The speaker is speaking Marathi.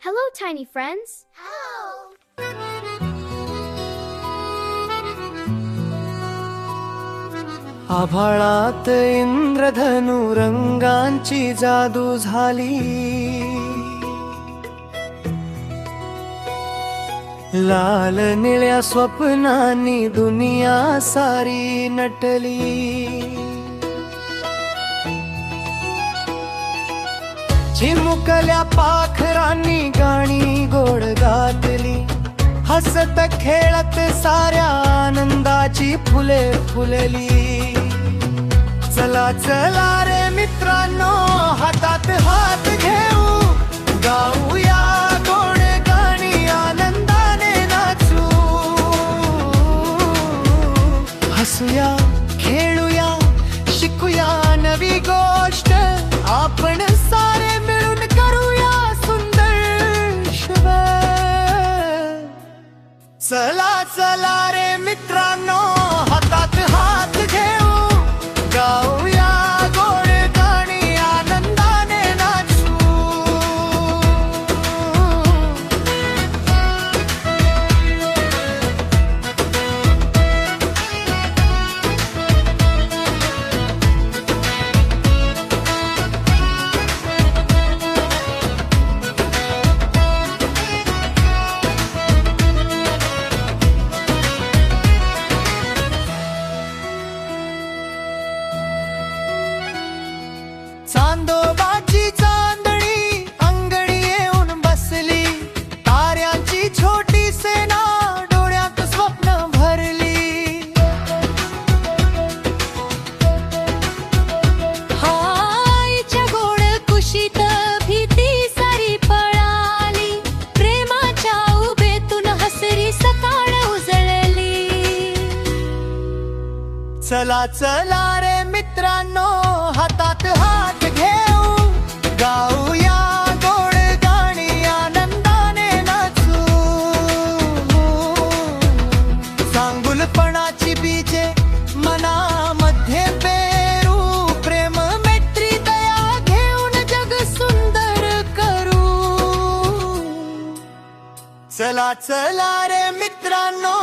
Hello, tiny friends. आभाळात इंद्रधनु रंगांची जादू झाली, लाल निळ्या स्वप्नांनी दुनिया सारी नटली. चिमुकल्या पाखरांनी गाणी गोड गातली, हसत खेळत साऱ्या आनंदाची फुले फुलली. चला चला रे मित्रांनो, हातात हात घेऊ, गाऊया गोड गाणी, आनंदाने नाचू. हसूया, खेळूया, शिकूया नवी गोष्ट, आपण सारे मिळून करूया सुंदर शुभ. चला चला रे मित्रांनो, हातात हात घेऊ, गाऊया गोड गाणी, आनंदाने नाचू. चांदोबाची चांदणी अंगणी येऊन बसली, ताऱ्यांची छोटी सेना डोळ्यात स्वप्न भरली. हायच्या गोड कुशीत भीती सारी पळाली, प्रेमाच्या उभेतून हसरी सकाळ उजळली. चला चला रे मित्रांनो, हातात हात घेऊ, गाऊया गोड गाणी, आनंदाने नाचू. चांगुलपणाची बीजे मनामध्ये पेरू, प्रेम मैत्री दया घेऊन जग सुंदर करू. चला चला रे मित्रांनो,